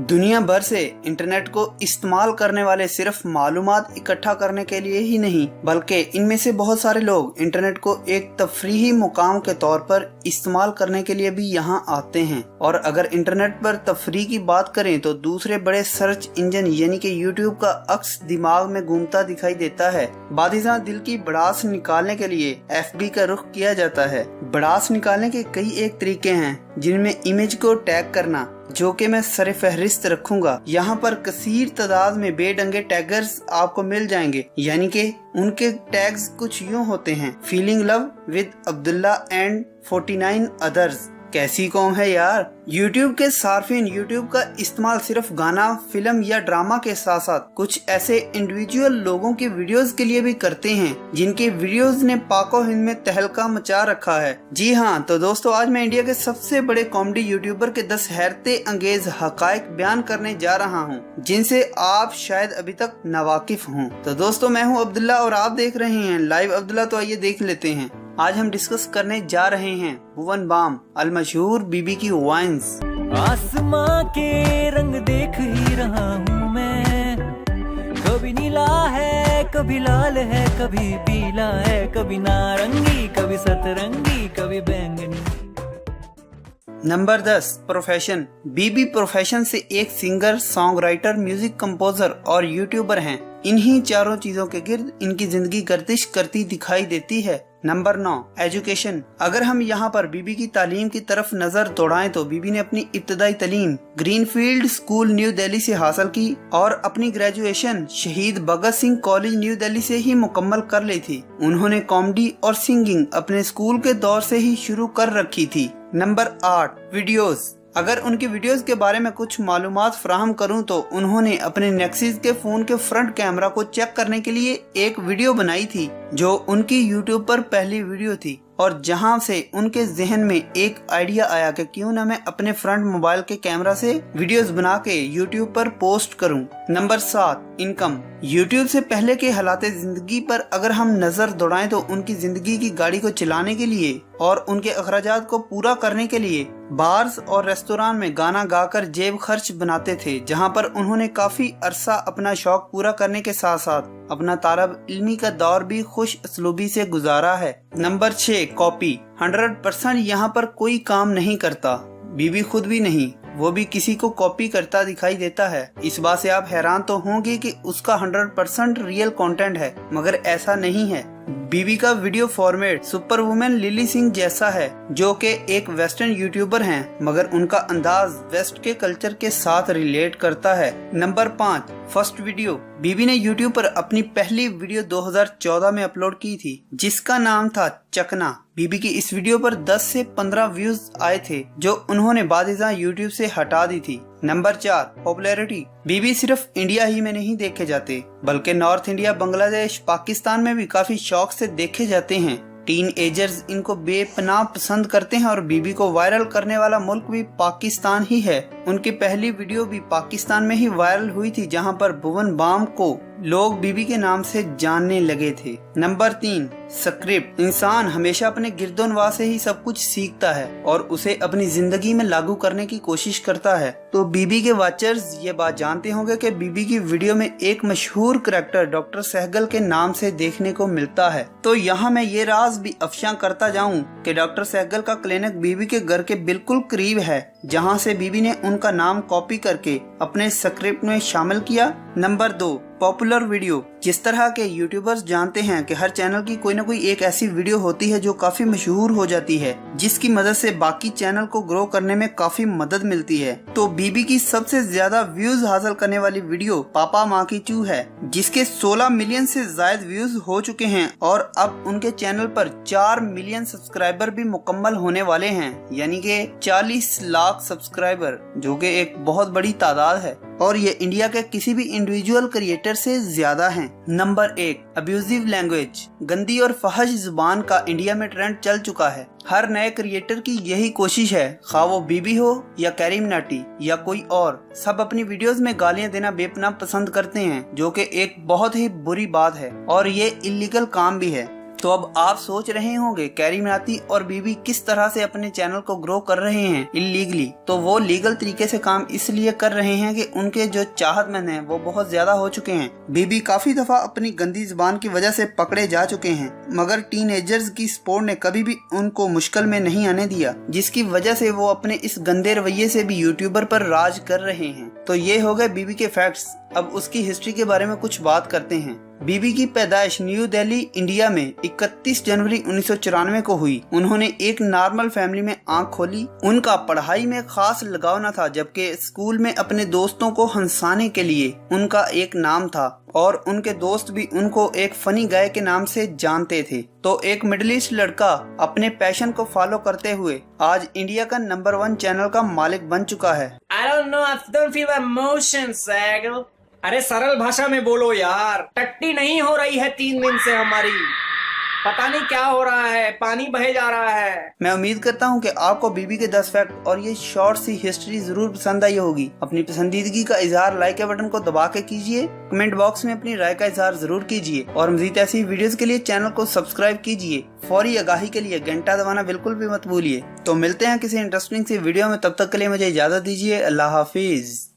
दुनिया भर से इंटरनेट को इस्तेमाल करने वाले सिर्फ मालूमात इकट्ठा करने के लिए ही नहीं, बल्कि इनमें से बहुत सारे लोग इंटरनेट को एक तफरीही मुकाम के तौर पर इस्तेमाल करने के लिए भी यहाँ आते हैं। और अगर इंटरनेट पर तफरीह की बात करें तो दूसरे बड़े सर्च इंजन यानी कि यूट्यूब का अक्स दिमाग में घूमता दिखाई देता है। बादिज़ा दिल की भड़ास निकालने के लिए FB का रुख किया जाता है। भड़ास निकालने के कई एक तरीके हैं, जिनमें इमेज को टैग करना, जो कि मैं सरे फहरिस्त रखूंगा। यहाँ पर कसीर तादाद में बेढंगे टैगर्स आपको मिल जाएंगे, यानी कि उनके टैग्स कुछ यूं होते हैं: feeling love with Abdullah and 49 others. कैसी कौम है यार। YouTube के सार्फिन YouTube का इस्तेमाल सिर्फ गाना, फिल्म या ड्रामा के साथ साथ कुछ ऐसे इंडिविजुअल लोगों की वीडियोस के लिए भी करते हैं जिनके वीडियोस ने पाको हिंद में तहलका मचा रखा है। जी हाँ, तो दोस्तों आज मैं इंडिया के सबसे बड़े कॉमेडी यूट्यूबर के 10 हैरते अंगेज हकायक बयान करने जा रहा हूँ, जिनसे आप शायद अभी तक नावाकिफ हों। तो दोस्तों मैं हूँ अब्दुल्ला और आप देख रहे हैं लाइव अब्दुल्ला। तो आइए देख लेते हैं। आज हम डिस्कस करने जा रहे हैं भुवन बाम अलमशहूर बीबी की वाइन्स। आसमां के रंग देख ही रहा हूँ मैं, कभी नीला है कभी लाल है कभी पीला है, कभी नारंगी कभी सतरंगी कभी बैंगनी। Number 10 profession. बीबी प्रोफेशन से एक singer, song writer, music composer और यूट्यूबर हैं। इन्हीं चारों चीजों के गिर्द इनकी जिंदगी गर्दिश करती दिखाई देती है। Number 9 education. अगर हम यहाँ पर बीबी की तालीम की तरफ नजर दौड़ाएं तो बीबी ने अपनी इब्तदाई तालीम ग्रीनफील्ड स्कूल न्यू दिल्ली से हासिल की और अपनी ग्रेजुएशन शहीद भगत सिंह कॉलेज न्यू दिल्ली से ही मुकम्मल कर ली थी। उन्होंने कॉमेडी और सिंगिंग अपने स्कूल के दौर से ही शुरू कर रखी थी। Number 8 videos. अगर उनकी वीडियोस के बारे में कुछ मालूमात फराहम करूं तो उन्होंने अपने नेक्सिस के फोन के फ्रंट कैमरा को चेक करने के लिए एक वीडियो बनाई थी, जो उनकी यूट्यूब पर पहली वीडियो थी और जहां से उनके जहन में एक आइडिया आया कि क्यों ना मैं अपने फ्रंट मोबाइल के कैमरा से वीडियोस बना के यूट्यूब पर पोस्ट करूं। Number 7 income. यूट्यूब से पहले के हालात जिंदगी पर अगर हम नजर दौड़ाएं तो उनकी जिंदगी की गाड़ी को चलाने के लिए और उनके अखराजात को पूरा करने के लिए बार्स और रेस्तोरां में गाना गाकर जेब खर्च बनाते थे, जहां पर उन्होंने काफी अरसा अपना शौक पूरा करने के साथ साथ अपना तालब इल्मी का दौर भी खुश असलूबी से गुजारा है। Number 6 copy. 100% यहाँ पर कोई काम नहीं करता, बीबी खुद भी नहीं, वो भी किसी को कॉपी करता दिखाई देता है। इस बात से आप हैरान तो होंगे कि उसका 100% रियल कंटेंट है, मगर ऐसा नहीं है। बीबी का video format super women lily Singh जैसा है, जो कि एक वेस्टर्न यूट्यूबर हैं, मगर उनका अंदाज वेस्ट के कल्चर के साथ रिलेट करता है। Number 5 first video. बीबी ने यूट्यूब पर अपनी पहली वीडियो 2014 में अपलोड की थी, जिसका नाम था चकना। बीबी की इस वीडियो पर 10 से 15 व्यूज आए थे, जो उन्होंने बादिज़ा यूट्यूब से हटा दी थी। Number 4 popularity. बीबी सिर्फ इंडिया ही में नहीं देखे जाते, बल्कि नॉर्थ इंडिया, बांग्लादेश, पाकिस्तान में भी काफी शौक से देखे जाते हैं। टीन एजर्स इनको बेपनाह पसंद करते हैं और बीबी को वायरल करने वाला मुल्क भी पाकिस्तान ही है। उनकी पहली वीडियो भी पाकिस्तान में ही वायरल हुई थी, जहां पर भुवन बाम को लोग बीबी के नाम से जानने लगे थे। Number 3 script. इंसान हमेशा अपने गिरदोनवा से ही सब कुछ सीखता है और उसे अपनी जिंदगी में लागू करने की कोशिश करता है। तो बीबी के वाचर्स ये बात जानते होंगे कि बीबी की वीडियो में एक मशहूर करैक्टर डॉक्टर सहगल के नाम से देखने को मिलता है। तो यहाँ मैं ये राज भी अफशा करता जाऊँ कि डॉक्टर सहगल का क्लिनिक बीबी के घर के बिल्कुल करीब है, जहाँ से बीबी ने उनका नाम कॉपी करके अपने स्क्रिप्ट में शामिल किया। Number 2 popular video. जिस तरह के यूट्यूबर्स जानते हैं कि हर चैनल की कोई ना कोई एक ऐसी वीडियो होती है जो काफी मशहूर हो जाती है, जिसकी मदद से बाकी चैनल को ग्रो करने में काफी मदद मिलती है। तो बीबी की सबसे ज्यादा व्यूज हासिल करने वाली वीडियो पापा माँ की चू है, जिसके 16 मिलियन से ज्यादा व्यूज हो चुके हैं और अब उनके चैनल पर 4 मिलियन सब्सक्राइबर भी मुकम्मल होने वाले हैं, यानी कि 40 लाख सब्सक्राइबर, जो कि एक बहुत बड़ी तादाद है और ये इंडिया के किसी भी इंडिविजुअल क्रिएटर से ज्यादा हैं। Number 1 abusive language. गंदी और फहश जुबान का इंडिया में ट्रेंड चल चुका है। हर नए क्रिएटर की यही कोशिश है, खा वो बीबी हो या कैरीम नाटी या कोई और, सब अपनी वीडियोस में गालियां देना बेपनाह पसंद करते हैं, जो कि एक बहुत ही बुरी बात है और ये इलीगल काम भी है। तो अब आप सोच रहे होंगे कैरी मिनाती और बीबी किस तरह से अपने चैनल को ग्रो कर रहे हैं इलीगली। तो वो लीगल तरीके से काम इसलिए कर रहे हैं कि उनके जो चाहतमंद हैं वो बहुत ज्यादा हो चुके हैं। बीबी काफी दफा अपनी गंदी जुबान की वजह से पकड़े जा चुके हैं, मगर टीनेजर्स की सपोर्ट ने कभी भी उनको मुश्किल में नहीं आने दिया, जिसकी वजह से वो अपने इस गंदे रवैये से भी यूट्यूबर पर राज कर रहे हैं। तो ये हो गए बीबी के फैक्ट्स। अब उसकी हिस्ट्री के बारे में कुछ बात करते हैं। बीबी की पैदाइश न्यू दिल्ली इंडिया में 31 जनवरी 1994 को हुई। उन्होंने एक नॉर्मल फैमिली में आंख खोली। उनका पढ़ाई में खास लगाव न था, जबकि स्कूल में अपने दोस्तों को हंसाने के लिए उनका एक नाम था और उनके दोस्त भी उनको एक फनी गाय के नाम से जानते थे। तो एक मिडिल ईस्ट लड़का अपने पैशन को फॉलो करते हुए आज इंडिया का नंबर 1 चैनल का मालिक बन चुका है। I don't know, I don't feel emotions, Sagal. अरे सरल भाषा में बोलो यार, टट्टी नहीं हो रही है 3 दिन से हमारी। पता नहीं क्या हो रहा है, पानी बहे जा रहा है। मैं उम्मीद करता हूँ कि आपको बीबी के 10 फैक्ट और ये शॉर्ट सी हिस्ट्री जरूर पसंद आई होगी। अपनी पसंदीदगी का इजहार लाइक के बटन को दबा के कीजिए। कमेंट बॉक्स में अपनी राय का इजहार जरूर कीजिए और मजीद ऐसी वीडियोस के लिए चैनल को सब्सक्राइब कीजिए। फौरी आगाही के लिए घंटा दबाना बिल्कुल भी मत भूलिए। तो मिलते हैं किसी इंटरेस्टिंग सी वीडियो में, तब तक के लिए मुझे इजाजत दीजिए। अल्लाह हाफिज।